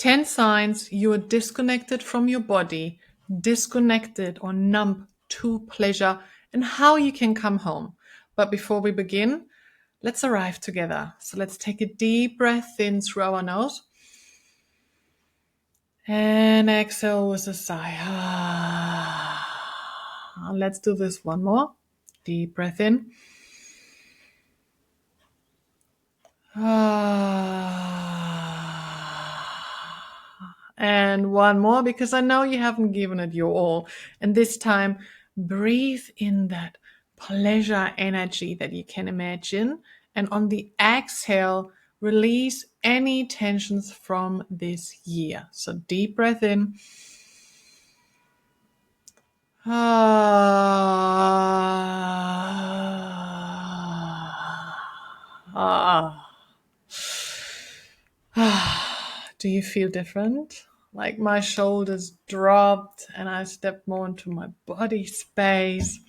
10 signs you are disconnected from your body, disconnected or numb to pleasure, and how you can come home. But before we begin, let's arrive together. So let's take a deep breath in through our nose and exhale with a sigh. Let's do this one more. Deep breath in. And one more, because I know you haven't given it your all. And this time, breathe in that pleasure energy that you can imagine. And on the exhale, release any tensions from this year. So deep breath in. Do you feel different? Like my shoulders dropped and I stepped more into my body space.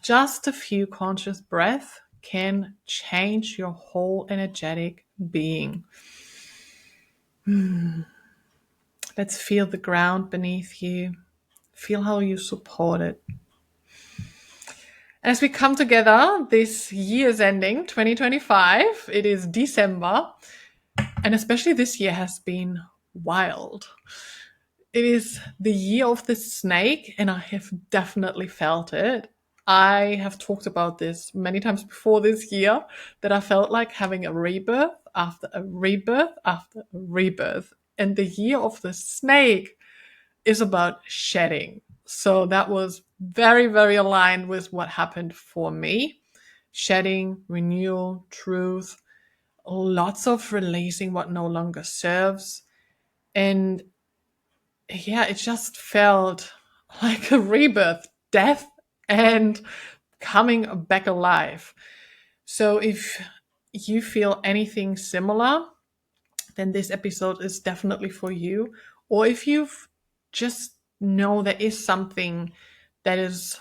Just a few conscious breaths can change your whole energetic being. Let's feel the ground beneath you. Feel how you support it. As we come together, this year's ending, 2025, it is December, and especially this year has been wild. It is the year of the snake, and I have definitely felt it. I have talked about this many times before this year, that I felt like having a rebirth after a rebirth after a rebirth. And the year of the snake is about shedding. So that was very, very aligned with what happened for me. Shedding, renewal, truth, lots of releasing what no longer serves. And yeah, it just felt like a rebirth, death, and coming back alive. So if you feel anything similar, then this episode is definitely for you. Or if you've just know there is something that is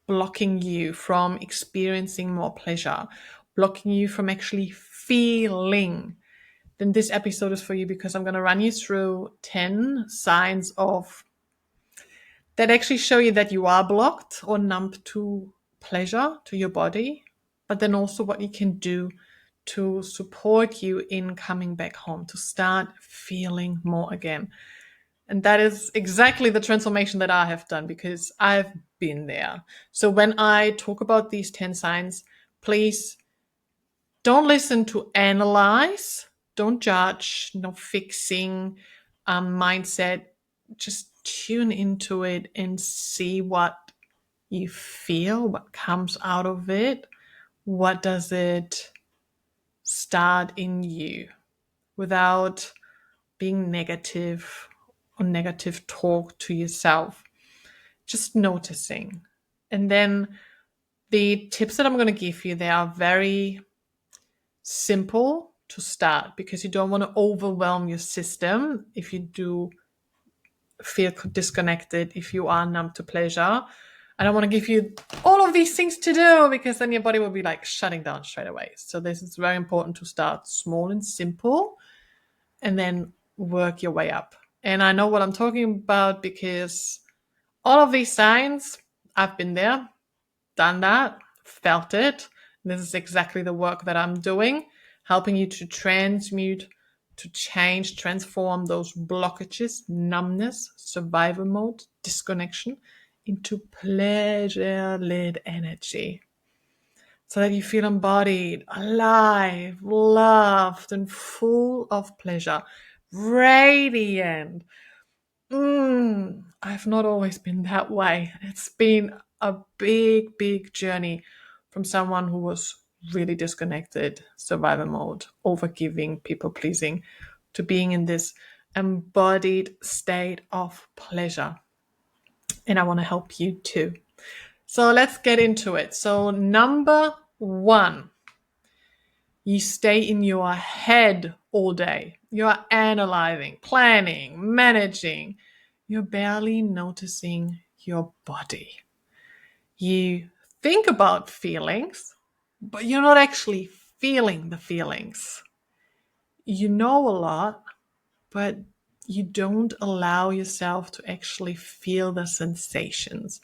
blocking you from experiencing more pleasure, blocking you from actually feeling, then this episode is for you, because I'm going to run you through 10 signs of that actually show you that you are blocked or numb to pleasure, to your body, but then also what you can do to support you in coming back home, to start feeling more again. And that is exactly the transformation that I have done, because I've been there. So when I talk about these 10 signs, please don't listen to analyze, don't judge, no fixing mindset. Just tune into it and see what you feel, what comes out of it. What does it start in you without being negative or negative talk to yourself? Just noticing. And then the tips that I'm going to give you, they are very simple to start, because you don't want to overwhelm your system if you do feel disconnected, if you are numb to pleasure. I don't want to give you all of these things to do, because then your body will be like shutting down straight away. So this is very important to start small and simple and then work your way up. And I know what I'm talking about, because all of these signs, I've been there, done that, felt it. This is exactly the work that I'm doing, helping you to transmute, to change, transform those blockages, numbness, survival mode, disconnection, into pleasure-lit energy. So that you feel embodied, alive, loved, and full of pleasure, radiant. I've not always been that way. It's been a big, big journey from someone who was really disconnected, survival mode, overgiving, people pleasing, to being in this embodied state of pleasure. And I want to help you too. So let's get into it. So number 1, you stay in your head all day. You're analyzing, planning, managing. You're barely noticing your body. You think about feelings, but you're not actually feeling the feelings. you know a lot, but you don't allow yourself to actually feel the sensations.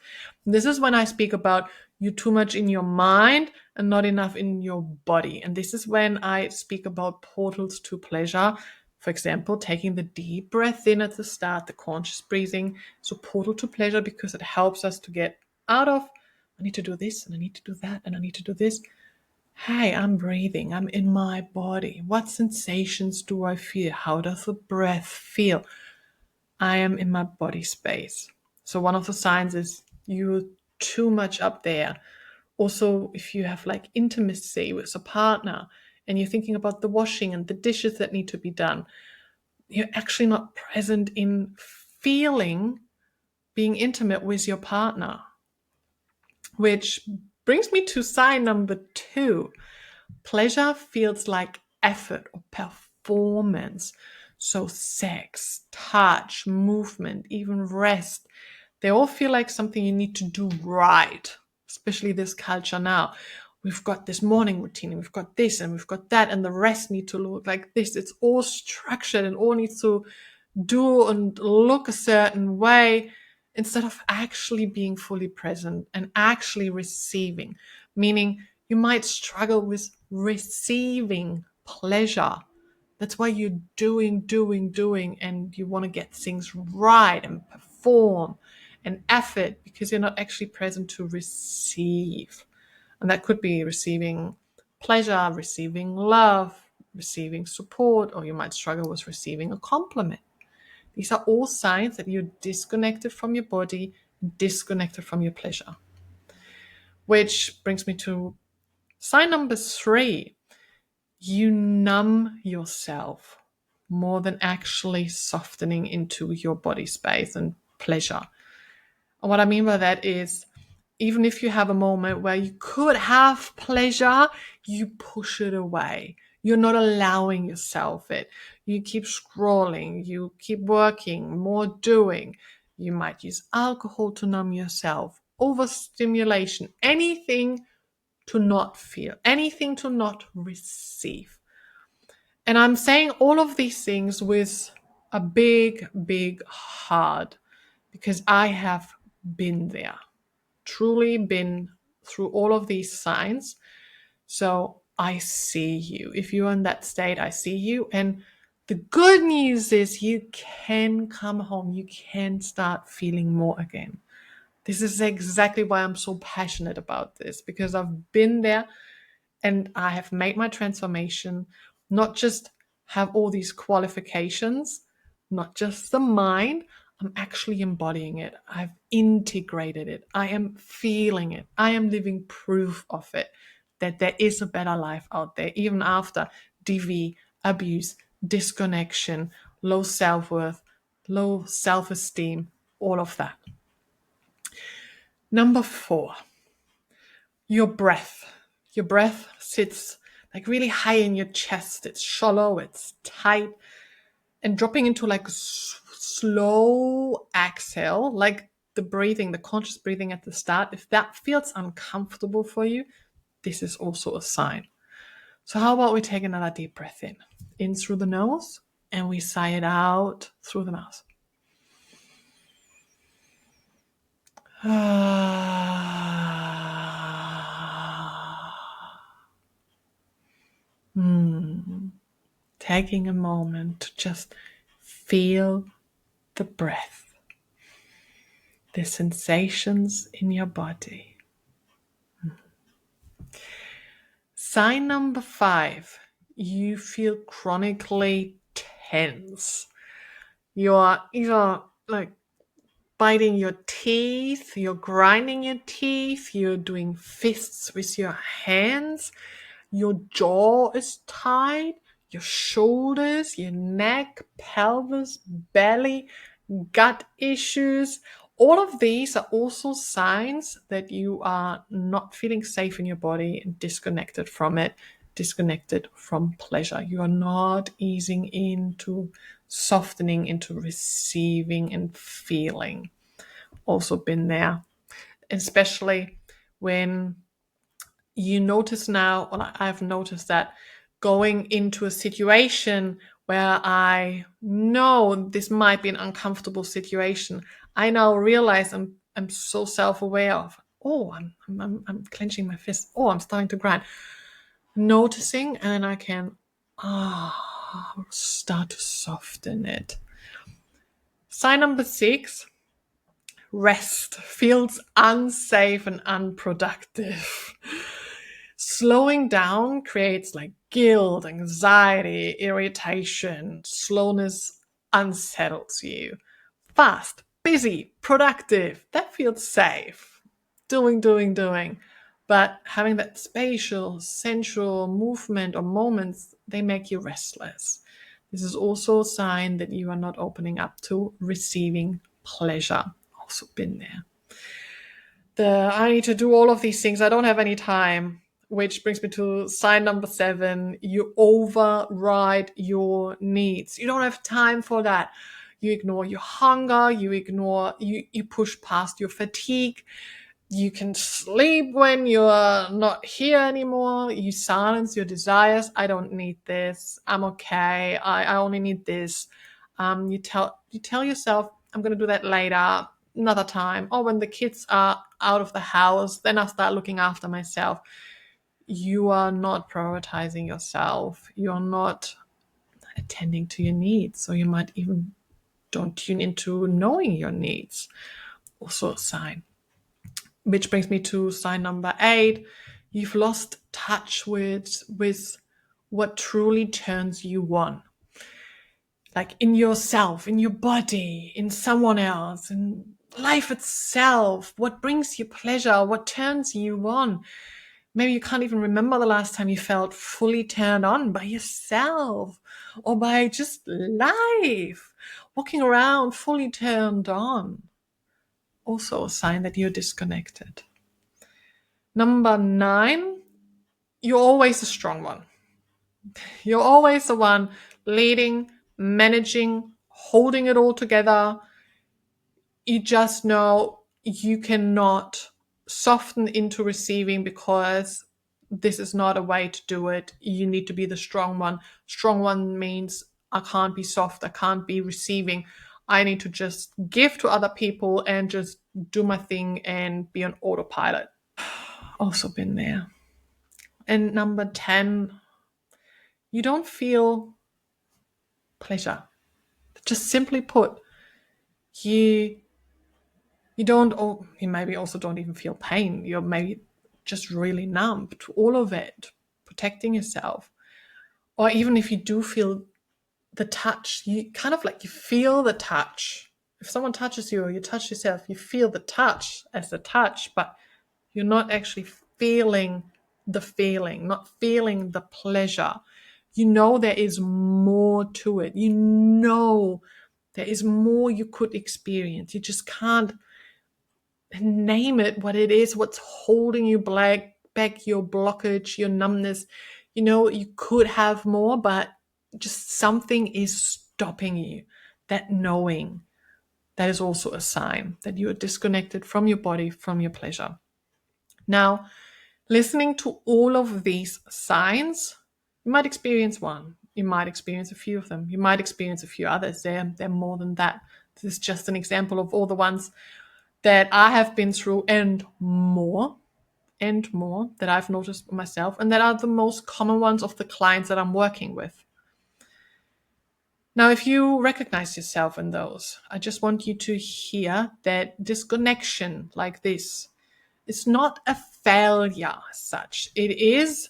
This is when I speak about you too much in your mind and not enough in your body. And this is when I speak about portals to pleasure. For example, taking the deep breath in at the start, the conscious breathing. So portal to pleasure, because it helps us to get out of, I need to do this and I need to do that and I need to do this. Hey, I'm breathing. I'm in my body. What sensations do I feel? How does the breath feel? I am in my body space. So one of the signs is you're too much up there. Also, if you have like intimacy with a partner and you're thinking about the washing and the dishes that need to be done, you're actually not present in feeling being intimate with your partner. Which brings me to sign number 2. Pleasure feels like effort or performance. So sex, touch, movement, even rest, they all feel like something you need to do right, especially this culture now. We've got this morning routine, and we've got this, and we've got that, and the rest need to look like this. It's all structured and all needs to do and look a certain way instead of actually being fully present and actually receiving. Meaning, you might struggle with receiving pleasure. That's why you're doing, and you want to get things right and perform and effort because you're not actually present to receive. And that could be receiving pleasure, receiving love, receiving support, or you might struggle with receiving a compliment. These are all signs that you're disconnected from your body, disconnected from your pleasure. Which brings me to sign number 3. You numb yourself more than actually softening into your body space and pleasure. And what I mean by that is, even if you have a moment where you could have pleasure, you push it away. You're not allowing yourself it. You keep scrolling, you keep working, more doing. You might use alcohol to numb yourself, overstimulation, anything to not feel, anything to not receive. And I'm saying all of these things with a big heart because I have been there, truly been through all of these signs. So I see you. If you're in that state, I see you. And the good news is you can come home. You can start feeling more again. This is exactly why I'm so passionate about this, because I've been there and I have made my transformation, not just have all these qualifications, not just the mind. I'm actually embodying it. I've integrated it. I am feeling it. I am living proof of it, that there is a better life out there, even after DV, abuse, disconnection, low self-worth, low self-esteem, all of that. Number 4, your breath. Your breath sits like really high in your chest. It's shallow, it's tight, and dropping into like a slow exhale, like the breathing, the conscious breathing at the start. If that feels uncomfortable for you, this is also a sign. So how about we take another deep breath in through the nose, and we sigh it out through the mouth. Taking a moment to just feel the breath, the sensations in your body. Sign number 5, you feel chronically tense. You're either like biting your teeth, you're grinding your teeth, you're doing fists with your hands, your jaw is tight, your shoulders, your neck, pelvis, belly, gut issues. All of these are also signs that you are not feeling safe in your body and disconnected from it, disconnected from pleasure. You are not easing into softening, into receiving and feeling. Also been there, especially when you notice now, or I've noticed that going into a situation where I know this might be an uncomfortable situation, I now realize I'm so self-aware of, oh, I'm clenching my fist. Oh, I'm starting to grind. Noticing, and I can start to soften it. Sign number 6, rest feels unsafe and unproductive. Slowing down creates like guilt, anxiety, irritation. Slowness unsettles you. Fast, busy, productive, that feels safe. Doing. But having that spatial, sensual movement or moments, they make you restless. This is also a sign that you are not opening up to receiving pleasure. Also been there. I need to do all of these things. I don't have any time. Which brings me to sign number 7. You override your needs. You don't have time for that. You ignore your hunger. You push past your fatigue. You can sleep when you're not here anymore. You silence your desires. I don't need this. I'm okay. I only need this. You tell yourself, I'm going to do that later, another time. Or when the kids are out of the house, then I'll start looking after myself. You are not prioritizing yourself. You're not attending to your needs. So you might even don't tune into knowing your needs. Also a sign. Which brings me to sign number 8. You've lost touch with what truly turns you on. Like in yourself, in your body, in someone else, in life itself. What brings you pleasure? What turns you on? Maybe you can't even remember the last time you felt fully turned on by yourself or by just life. Walking around fully turned on. Also a sign that you're disconnected. Number 9, you're always the strong one. You're always the one leading, managing, holding it all together. You just know you cannot soften into receiving because this is not a way to do it. You need to be the strong one. Strong one means I can't be soft. I can't be receiving. I need to just give to other people and just do my thing and be on autopilot. Also been there. And number 10, you don't feel pleasure. Just simply put, you don't, or you maybe also don't even feel pain. You're maybe just really numb to all of it, protecting yourself. Or even if you do feel the touch, you kind of like you feel the touch. If someone touches you or you touch yourself, you feel the touch as a touch, but you're not actually feeling the feeling, not feeling the pleasure. You know there is more to it. You know there is more you could experience. You just can't name it what it is, what's holding you back, your blockage, your numbness. You know, you could have more, but just something is stopping you. That knowing, that is also a sign that you are disconnected from your body, from your pleasure. Now, listening to all of these signs, you might experience one. You might experience a few of them. You might experience a few others. They're more than that. This is just an example of all the ones that I have been through and more that I've noticed myself, and that are the most common ones of the clients that I'm working with. Now, if you recognize yourself in those, I just want you to hear that disconnection like this is not a failure as such. It is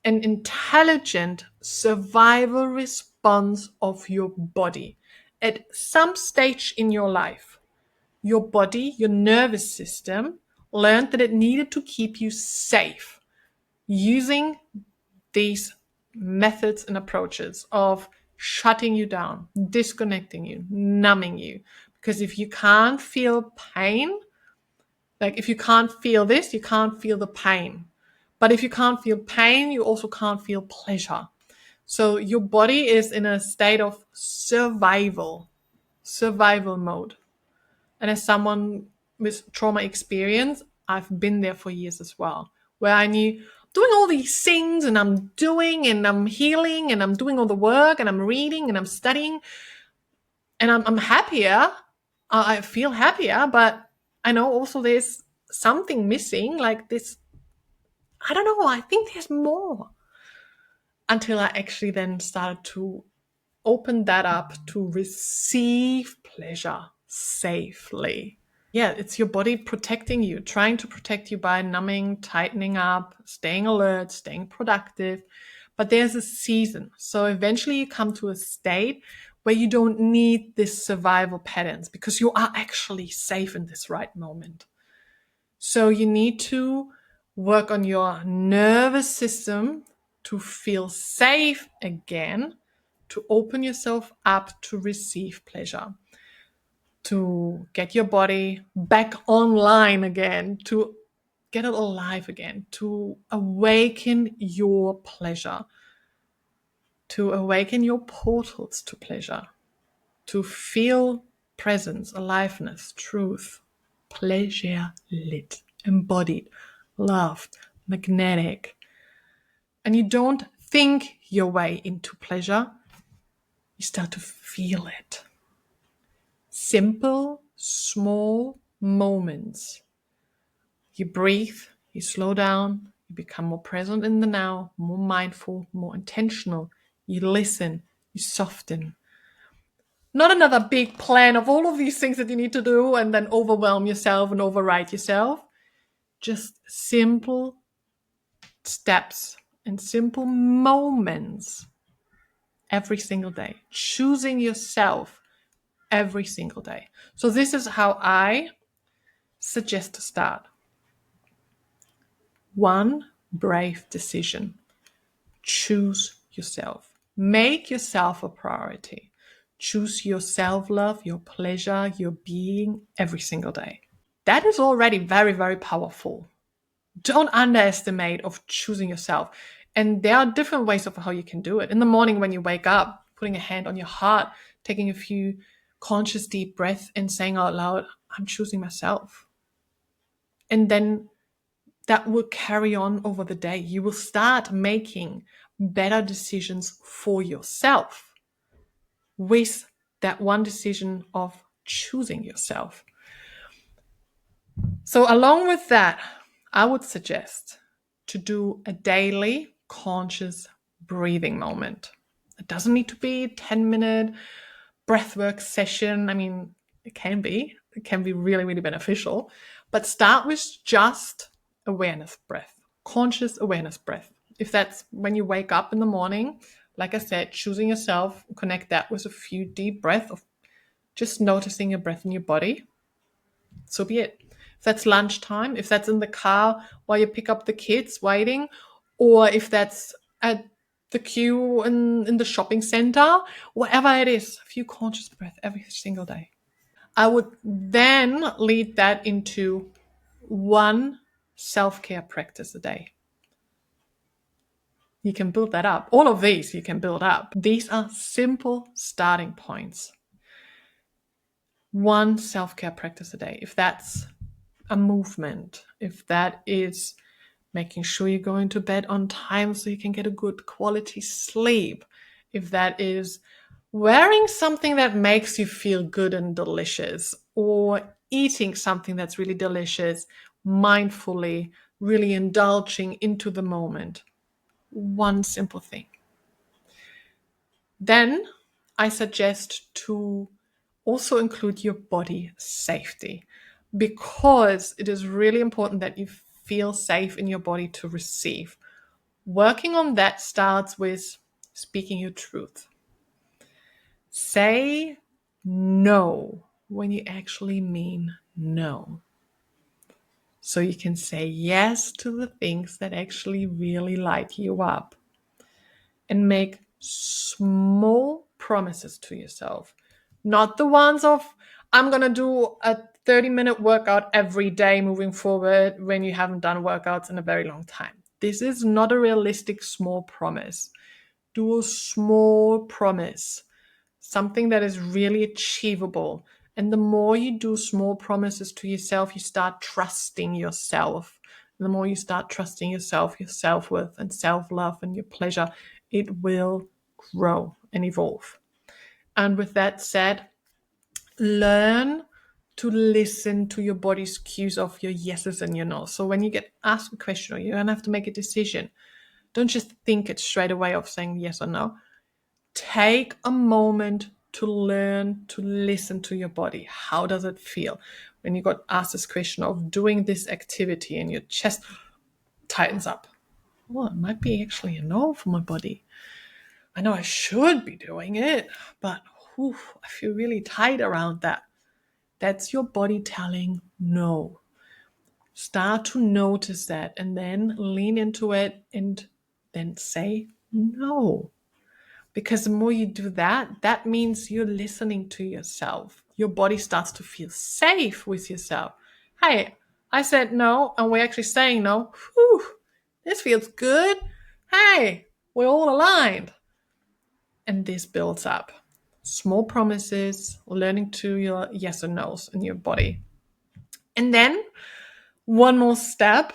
an intelligent survival response of your body. At some stage in your life, your body, your nervous system, learned that it needed to keep you safe using these methods and approaches of shutting you down, disconnecting you, numbing you. Because if you can't feel pain, like if you can't feel this, you can't feel the pain. But if you can't feel pain, you also can't feel pleasure. So your body is in a state of survival mode. And as someone with trauma experience, I've been there for years as well, where I knew doing all these things, and I'm doing, and I'm healing, and I'm doing all the work, and I'm reading, and I'm studying, and I'm happier. I feel happier, but I know also there's something missing, like this. I don't know. I think there's more. Until I actually then started to open that up to receive pleasure safely. Yeah, it's your body protecting you, trying to protect you by numbing, tightening up, staying alert, staying productive. But there's a season. So eventually you come to a state where you don't need this survival patterns because you are actually safe in this right moment. So you need to work on your nervous system to feel safe again, to open yourself up to receive pleasure, to get your body back online again, to get it alive again, to awaken your pleasure, to awaken your portals to pleasure, to feel presence, aliveness, truth, pleasure lit, embodied, loved, magnetic. And you don't think your way into pleasure, you start to feel it. Simple, small moments. You breathe, you slow down, you become more present in the now, more mindful, more intentional. You listen, you soften. Not another big plan of all of these things that you need to do and then overwhelm yourself and override yourself. Just simple steps and simple moments every single day. Choosing yourself every single day. So this is how I suggest to start. One brave decision. Choose yourself. Make yourself a priority. Choose your self-love, your pleasure, your being every single day. That is already very, very powerful. Don't underestimate of choosing yourself. And there are different ways of how you can do it. In the morning when you wake up, putting a hand on your heart, taking a few conscious deep breaths and saying out loud, I'm choosing myself. And then that will carry on over the day. You will start making better decisions for yourself with that one decision of choosing yourself. So along with that, I would suggest to do a daily conscious breathing moment. It doesn't need to be a 10-minute breathwork session. I mean, it can be really, really beneficial, but start with just awareness breath, conscious awareness breath. If that's when you wake up in the morning, like I said, choosing yourself, connect that with a few deep breaths of just noticing your breath in your body. So be it. If that's lunchtime, if that's in the car while you pick up the kids waiting, or if that's at the queue in the shopping center, whatever it is, a few conscious breaths every single day. I would then lead that into one self-care practice a day. You can build that up. All of these you can build up. These are simple starting points. One self-care practice a day. If that's a movement, if that is making sure you're going to bed on time so you can get a good quality sleep, if that is wearing something that makes you feel good and delicious, or eating something that's really delicious, mindfully, really indulging into the moment. One simple thing. Then I suggest to also include your body safety, because it is really important that you feel safe in your body to receive. Working on that starts with speaking your truth. Say no when you actually mean no. So you can say yes to the things that actually really light you up. And make small promises to yourself. Not the ones of, I'm going to do a 30-minute workout every day moving forward when you haven't done workouts in a very long time. This is not a realistic small promise. Do a small promise, something that is really achievable. And the more you do small promises to yourself, you start trusting yourself. The more you start trusting yourself, your self-worth and self-love and your pleasure, it will grow and evolve. And with that said, learn to listen to your body's cues of your yeses and your nos. So when you get asked a question or you're going to have to make a decision, don't just think it straight away of saying yes or no. Take a moment to learn to listen to your body. How does it feel? When you got asked this question of doing this activity and your chest tightens up. Well, it might be actually a no for my body. I know I should be doing it, but I feel really tight around that. That's your body telling no. Start to notice that and then lean into it and then say no. Because the more you do that, that means you're listening to yourself. Your body starts to feel safe with yourself. Hey, I said no, and we're actually saying no. Whew, this feels good. Hey, we're all aligned. And this builds up. Small promises, learning to your yes and no's in your body. And then one more step,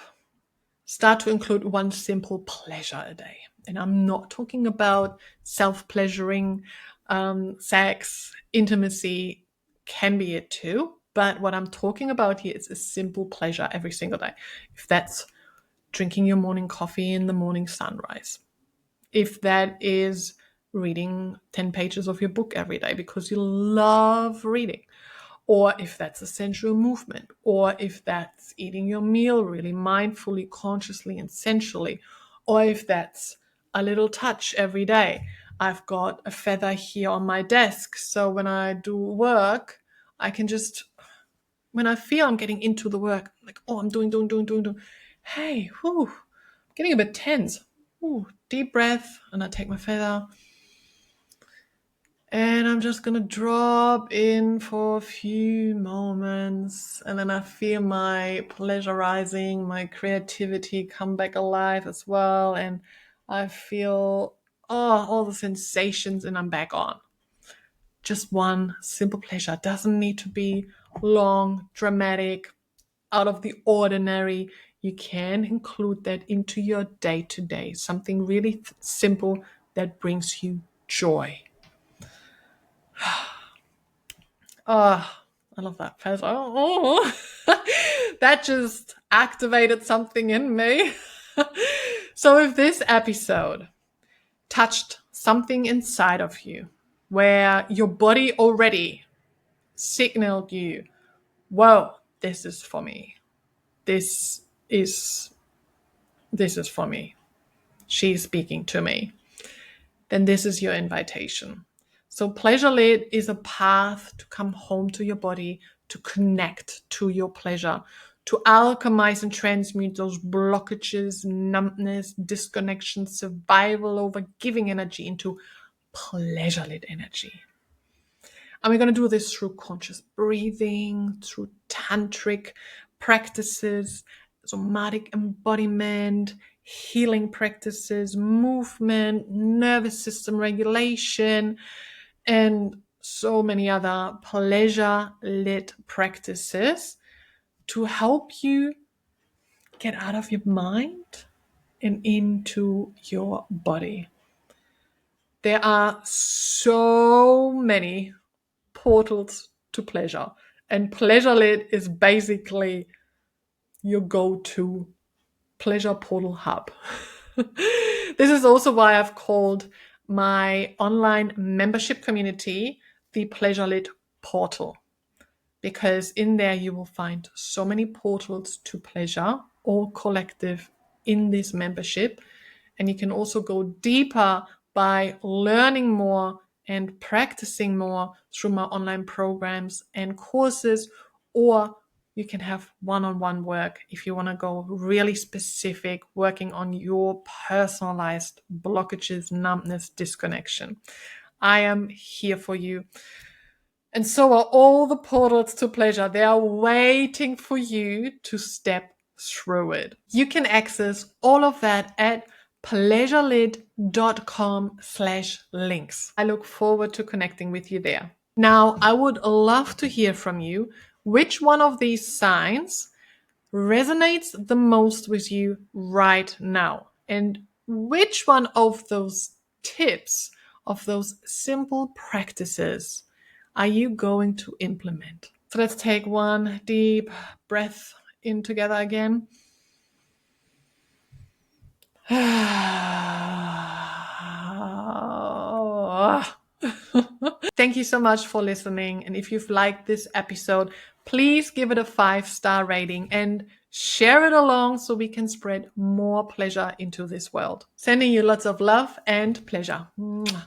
start to include one simple pleasure a day. And I'm not talking about self-pleasuring, sex, intimacy can be it too. But what I'm talking about here is a simple pleasure every single day. If that's drinking your morning coffee in the morning sunrise, if that is reading 10 pages of your book every day because you love reading, or if that's a sensual movement, or if that's eating your meal really mindfully, consciously, and sensually, or if that's a little touch every day. I've got a feather here on my desk, so when I do work, I can just, when I feel I'm getting into the work, like, oh, I'm doing. Hey, getting a bit tense. Deep breath, and I take my feather. And I'm just going to drop in for a few moments. And then I feel my pleasure rising, my creativity come back alive as well. And I feel, all the sensations, and I'm back on. Just one simple pleasure. Doesn't need to be long, dramatic, out of the ordinary. You can include that into your day-to-day. Something really simple that brings you joy. Oh, I love that. That just activated something in me. So if this episode touched something inside of you where your body already signaled you, whoa, this is for me. This is for me. She's speaking to me. Then this is your invitation. So Pleasurelit is a path to come home to your body, to connect to your pleasure, to alchemize and transmute those blockages, numbness, disconnection, survival over giving energy into Pleasurelit energy. And we're going to do this through conscious breathing, through tantric practices, somatic embodiment, healing practices, movement, nervous system regulation, and so many other pleasure-lit practices to help you get out of your mind and into your body. There are so many portals to pleasure, and Pleasurelit is basically your go-to pleasure portal hub. This is also why I've called my online membership community the Pleasurelit portal, because in there you will find so many portals to pleasure, all collective in this membership. And you can also go deeper by learning more and practicing more through my online programs and courses, or you can have one-on-one work if you want to go really specific, working on your personalized blockages, numbness, disconnection. I am here for you. And so are all the portals to pleasure. They are waiting for you to step through it. You can access all of that at pleasurelit.com/links. I look forward to connecting with you there. Now, I would love to hear from you which one of these signs resonates the most with you right now? And which one of those tips, of those simple practices, are you going to implement? So let's take one deep breath in together again. Thank you so much for listening. And if you've liked this episode, please give it a 5-star rating and share it along so we can spread more pleasure into this world. Sending you lots of love and pleasure. Mwah.